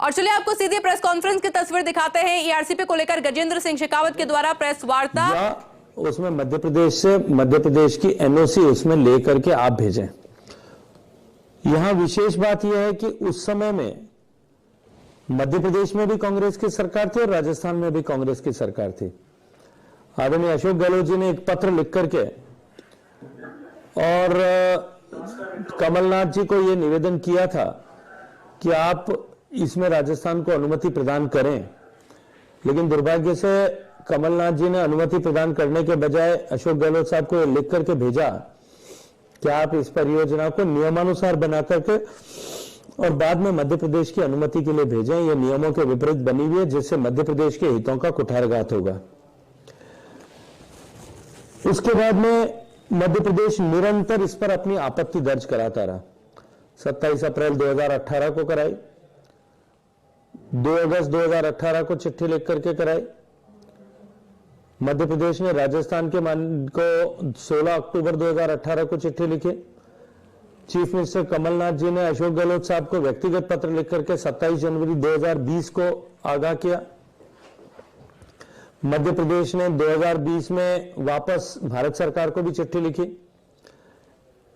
और चलिए आपको सीधे प्रेस कॉन्फ्रेंस की तस्वीर दिखाते हैं। ईआरसीपी को लेकर गजेंद्र सिंह शेखावत के द्वारा प्रेस वार्ता। उसमें मध्य प्रदेश की एनओसी उसमें लेकर के आप भेजें। यहां विशेष बात यह है कि उस समय में मध्य प्रदेश में भी कांग्रेस की सरकार थी और राजस्थान में भी कांग्रेस की सरकार थी। आदरणीय अशोक गहलोत जी ने एक पत्र लिख करके और कमलनाथ जी को यह निवेदन किया था कि आप इसमें राजस्थान को अनुमति प्रदान करें, लेकिन दुर्भाग्य से कमलनाथ जी ने अनुमति प्रदान करने के बजाय अशोक गहलोत साहब को लिख करके भेजा कि आप इस परियोजना को नियमानुसार बना करके और बाद में मध्य प्रदेश की अनुमति के लिए भेजें। यह नियमों के विपरीत बनी हुई है, जिससे मध्य प्रदेश के हितों का कुठारघात होगा। उसके बाद में मध्य प्रदेश निरंतर इस पर अपनी आपत्ति दर्ज कराता रहा। 27 अप्रैल 2018 को कराई, 2 अगस्त 2018 को चिट्ठी लिख करके कराई। मध्य प्रदेश ने राजस्थान के को 16 अक्टूबर 2018 को चिट्ठी लिखी। चीफ मिनिस्टर कमलनाथ जी ने अशोक गहलोत साहब को व्यक्तिगत पत्र लिख करके 27 जनवरी 2020 को आगाह किया। मध्य प्रदेश ने 2020 में वापस भारत सरकार को भी चिट्ठी लिखी।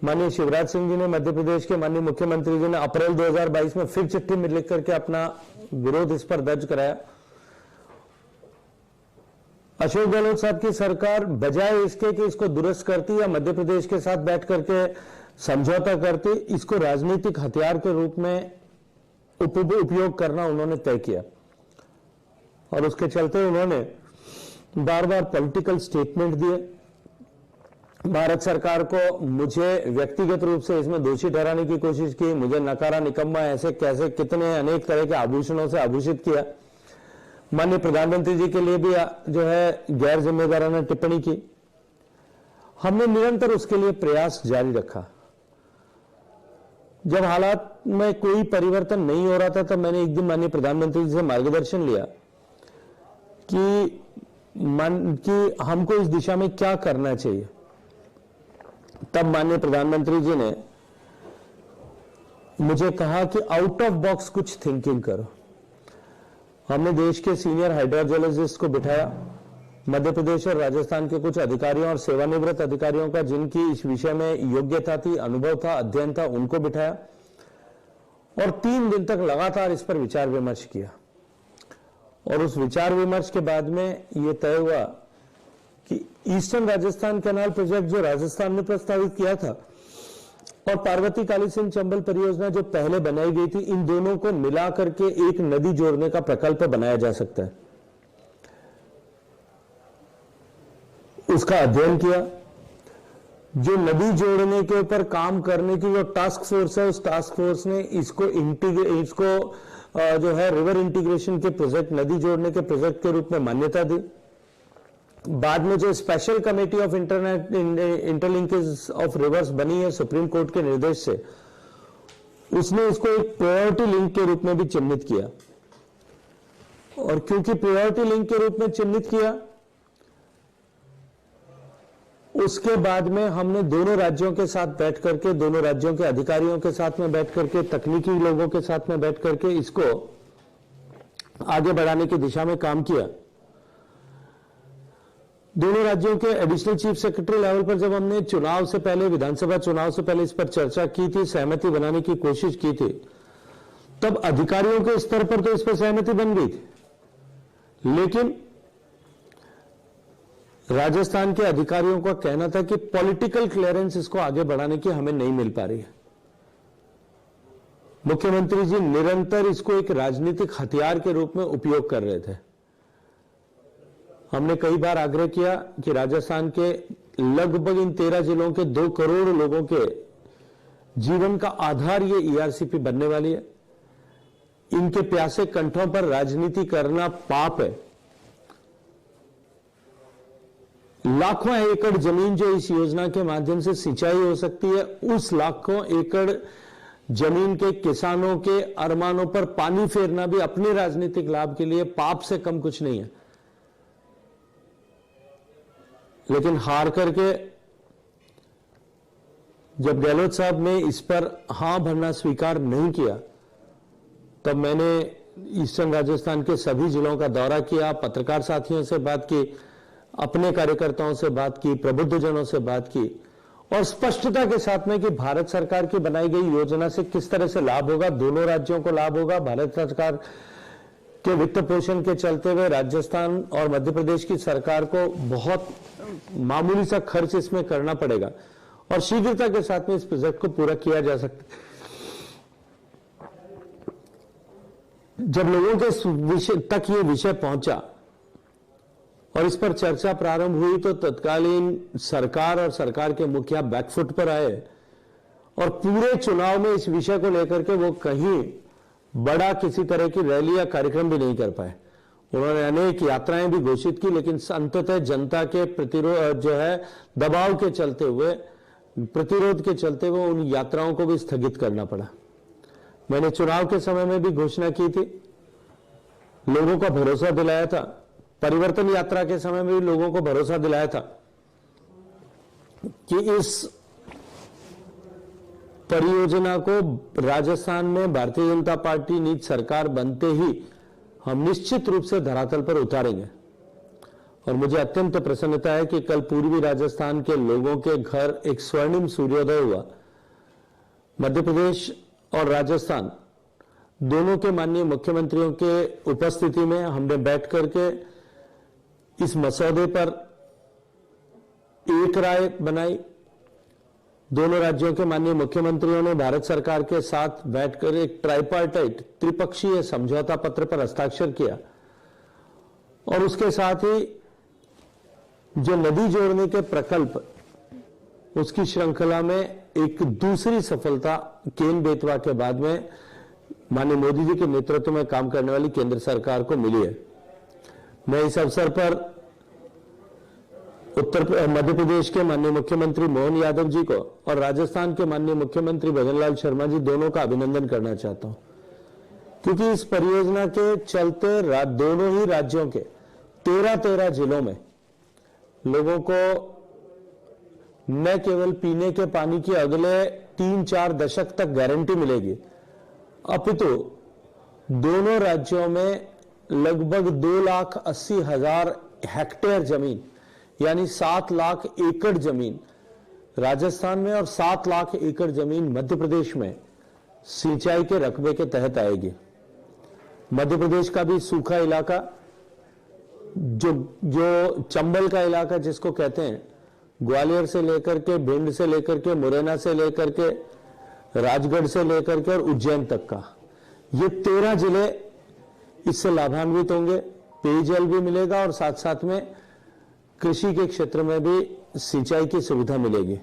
माननीय शिवराज सिंह जी ने, मध्य प्रदेश के माननीय मुख्यमंत्री जी ने अप्रैल 2022 में फिर चिट्ठी में लिख करके अपना विरोध इस पर दर्ज कराया। अशोक गहलोत साहब की सरकार बजाय इसके कि इसको दुरुस्त करती या मध्य प्रदेश के साथ बैठ करके समझौता करती, इसको राजनीतिक हथियार के रूप में उपयोग करना उन्होंने तय किया। और उसके चलते उन्होंने बार बार पॉलिटिकल स्टेटमेंट दिए। भारत सरकार को मुझे व्यक्तिगत रूप से इसमें दोषी ठहराने की कोशिश की, मुझे नकारा, निकम्मा, ऐसे कैसे कितने अनेक तरह के आभूषणों से आभूषित किया। माननीय प्रधानमंत्री जी के लिए भी जो है गैर जिम्मेदाराना टिप्पणी की। हमने निरंतर उसके लिए प्रयास जारी रखा। जब हालात में कोई परिवर्तन नहीं हो रहा था, तब मैंने एक दिन माननीय प्रधानमंत्री जी से मार्गदर्शन लिया कि हमको इस दिशा में क्या करना चाहिए। तब माननीय प्रधानमंत्री जी ने मुझे कहा कि आउट ऑफ बॉक्स कुछ थिंकिंग करो। हमने देश के सीनियर हाइड्रोलॉजिस्ट को बिठाया, मध्य प्रदेश और राजस्थान के कुछ अधिकारियों और सेवानिवृत्त अधिकारियों का जिनकी इस विषय में योग्यता थी, अनुभव था, अध्ययन था, उनको बिठाया और 3 दिन तक लगातार इस पर विचार विमर्श किया। और उस विचार विमर्श के बाद में यह तय हुआ कि ईस्टर्न राजस्थान कैनाल प्रोजेक्ट जो राजस्थान ने प्रस्तावित किया था और पार्वती कालीसिंध चंबल परियोजना जो पहले बनाई गई थी, इन दोनों को मिला करके एक नदी जोड़ने का प्रकल्प बनाया जा सकता है। उसका अध्ययन किया। जो नदी जोड़ने के ऊपर काम करने की जो टास्क फोर्स है, उस टास्क फोर्स ने इसको जो है रिवर इंटीग्रेशन के प्रोजेक्ट, नदी जोड़ने के प्रोजेक्ट के रूप में मान्यता दी। बाद में जो special committee of interlinkage of reverse बनी है सुप्रीम कोर्ट के निर्देश से, उसने इसको एक प्रायोरिटी लिंक के रूप में भी चिन्हित किया। और क्योंकि प्रायोरिटी लिंक के रूप में चिन्हित किया, उसके बाद में हमने दोनों राज्यों के साथ बैठ करके, दोनों राज्यों के अधिकारियों के साथ में बैठ करके, तकनीकी लोगों के साथ में बैठ करके इसको आगे बढ़ाने की दिशा में काम किया। दोनों राज्यों के एडिशनल चीफ सेक्रेटरी लेवल पर जब हमने चुनाव से पहले, विधानसभा चुनाव से पहले इस पर चर्चा की थी, सहमति बनाने की कोशिश की थी, तब अधिकारियों के स्तर पर तो इस पर सहमति बन गई थी, लेकिन राजस्थान के अधिकारियों का कहना था कि पॉलिटिकल क्लियरेंस इसको आगे बढ़ाने की हमें नहीं मिल पा रही है। मुख्यमंत्री जी निरंतर इसको एक राजनीतिक हथियार के रूप में उपयोग कर रहे थे। हमने कई बार आग्रह किया कि राजस्थान के लगभग इन 13 जिलों के 2 करोड़ लोगों के जीवन का आधार ये ईआरसीपी बनने वाली है। इनके प्यासे कंठों पर राजनीति करना पाप है। लाखों एकड़ जमीन जो इस योजना के माध्यम से सिंचाई हो सकती है, उस लाखों एकड़ जमीन के किसानों के अरमानों पर पानी फेरना भी अपने राजनीतिक लाभ के लिए पाप से कम कुछ नहीं है। लेकिन हार करके जब गहलोत साहब ने इस पर हां भरना स्वीकार नहीं किया, तब मैंने ईस्टर्न राजस्थान के सभी जिलों का दौरा किया, पत्रकार साथियों से बात की, अपने कार्यकर्ताओं से बात की, प्रबुद्धजनों से बात की और स्पष्टता के साथ में कि भारत सरकार की बनाई गई योजना से किस तरह से लाभ होगा, दोनों राज्यों को लाभ होगा। भारत सरकार के वित्त पोषण के चलते हुए राजस्थान और मध्य प्रदेश की सरकार को बहुत मामूली सा खर्च इसमें करना पड़ेगा और शीघ्रता के साथ में इस प्रोजेक्ट को पूरा किया जा सकता है। जब लोगों के विषय तक ये विषय पहुंचा और इस पर चर्चा प्रारंभ हुई तो तत्कालीन सरकार और सरकार के मुखिया बैकफुट पर आए और पूरे चुनाव में इस विषय को लेकर के वो कहीं बड़ा किसी तरह की रैली या कार्यक्रम भी नहीं कर पाए। उन्होंने अनेक यात्राएं भी घोषित की, लेकिन अंततः जनता के प्रतिरोध जो है दबाव के चलते हुए, प्रतिरोध के चलते हुए उन यात्राओं को भी स्थगित करना पड़ा। मैंने चुनाव के समय में भी घोषणा की थी, लोगों को भरोसा दिलाया था, परिवर्तन यात्रा के समय में भी लोगों को भरोसा दिलाया था कि इस परियोजना को राजस्थान में भारतीय जनता पार्टी नीति सरकार बनते ही हम निश्चित रूप से धरातल पर उतारेंगे। और मुझे अत्यंत प्रसन्नता है कि कल पूर्वी राजस्थान के लोगों के घर एक स्वर्णिम सूर्योदय हुआ। मध्य प्रदेश और राजस्थान दोनों के माननीय मुख्यमंत्रियों के उपस्थिति में हमने बैठ करके इस मसौदे पर एक राय बनाई। दोनों राज्यों के माननीय मुख्यमंत्रियों ने भारत सरकार के साथ बैठकर एक ट्राइपार्टाइट त्रिपक्षीय समझौता पत्र पर हस्ताक्षर किया और उसके साथ ही जो नदी जोड़ने के प्रकल्प, उसकी श्रृंखला में एक दूसरी सफलता केन बेतवा के बाद में माननीय मोदी जी के नेतृत्व में काम करने वाली केंद्र सरकार को मिली है। मैं इस अवसर पर मध्य प्रदेश के माननीय मुख्यमंत्री मोहन यादव जी को और राजस्थान के माननीय मुख्यमंत्री भजनलाल शर्मा जी दोनों का अभिनंदन करना चाहता हूं, क्योंकि इस परियोजना के चलते दोनों ही राज्यों के 13 जिलों में लोगों को न केवल पीने के पानी की अगले 3-4 दशक तक गारंटी मिलेगी, अपितु दोनों राज्यों में लगभग 2,80,000 हेक्टेयर जमीन यानी 7 लाख एकड़ जमीन राजस्थान में और 7 लाख एकड़ जमीन मध्य प्रदेश में सिंचाई के रकबे के तहत आएगी। मध्य प्रदेश का भी सूखा इलाका, जो चंबल का इलाका जिसको कहते हैं, ग्वालियर से लेकर के, भिंड से लेकर के, मुरैना से लेकर के, राजगढ़ से लेकर के और उज्जैन तक का, ये 13 जिले इससे लाभान्वित होंगे। पेयजल भी मिलेगा और साथ साथ में कृषि के क्षेत्र में भी सिंचाई की सुविधा मिलेगी।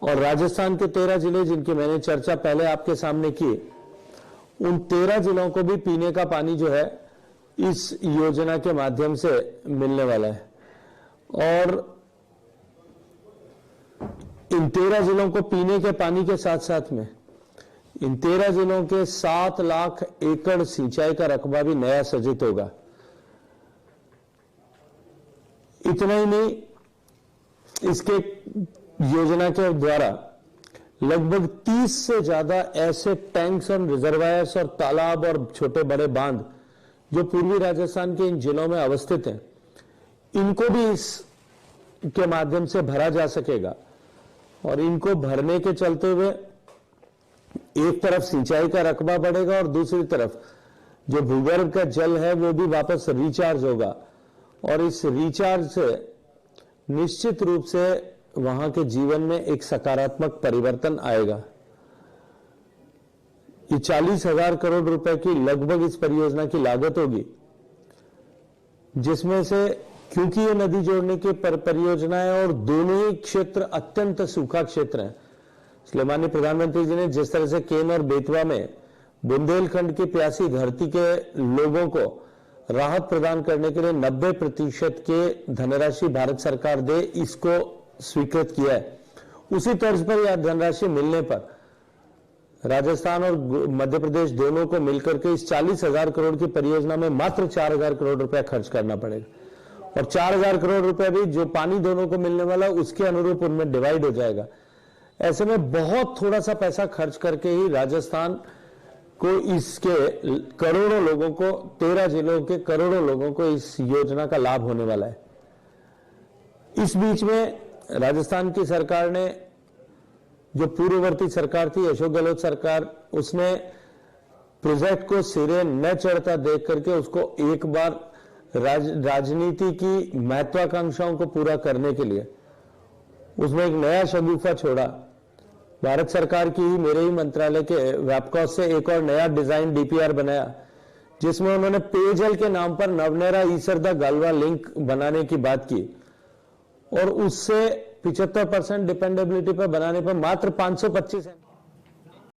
और राजस्थान के 13 जिले जिनकी मैंने चर्चा पहले आपके सामने की, उन 13 जिलों को भी पीने का पानी जो है इस योजना के माध्यम से मिलने वाला है। और इन 13 जिलों को पीने के पानी के साथ साथ में इन 13 जिलों के 7 लाख एकड़ सिंचाई का रकबा भी नया सृजित होगा। इतना ही नहीं, इसके योजना के द्वारा लगभग 30 से ज्यादा ऐसे टैंक्स और रिजर्वायर्स और तालाब और छोटे बड़े बांध जो पूर्वी राजस्थान के इन जिलों में अवस्थित हैं, इनको भी इसके माध्यम से भरा जा सकेगा। और इनको भरने के चलते हुए एक तरफ सिंचाई का रकबा बढ़ेगा और दूसरी तरफ जो भूगर्भ का जल है वो भी वापस रिचार्ज होगा। और इस रिचार्ज से निश्चित रूप से वहां के जीवन में एक सकारात्मक परिवर्तन आएगा। ये 40,000 करोड़ रुपए की लगभग इस परियोजना की लागत होगी, जिसमें से क्योंकि ये नदी जोड़ने की परियोजना है और दोनों ही क्षेत्र अत्यंत सूखा क्षेत्र हैं, इसलिए माननीय प्रधानमंत्री जी ने जिस तरह से केन और बेतवा में बुंदेलखंड की प्यासी धरती के लोगों को राहत प्रदान करने के लिए 90% के धनराशि भारत सरकार दे, इसको स्वीकृत किया है। उसी तर्ज पर यह धनराशि मिलने पर राजस्थान और मध्य प्रदेश दोनों को मिलकर के इस 40,000 करोड़ की परियोजना में मात्र 4,000 करोड़ रुपया खर्च करना पड़ेगा। और 4,000 करोड़ रुपया भी जो पानी दोनों को मिलने वाला उसके अनुरूप उनमें डिवाइड हो जाएगा। ऐसे में बहुत थोड़ा सा पैसा खर्च करके ही राजस्थान को इसके करोड़ों लोगों को 13 जिलों के करोड़ों लोगों को इस योजना का लाभ होने वाला है। इस बीच में राजस्थान की सरकार ने, जो पूर्ववर्ती सरकार थी अशोक गहलोत सरकार, उसने प्रोजेक्ट को सिरे न चढ़ता देख करके उसको एक बार राजनीति की महत्वाकांक्षाओं को पूरा करने के लिए उसमें एक नया शगुफा छोड़ा। भारत सरकार की ही, मेरे ही मंत्रालय के वैपकॉस से एक और नया डिजाइन डीपीआर बनाया, जिसमें उन्होंने पेयजल के नाम पर नवनेरा ईसरदा गालवा लिंक बनाने की बात की और उससे 75% डिपेंडेबिलिटी पर बनाने पर मात्र 525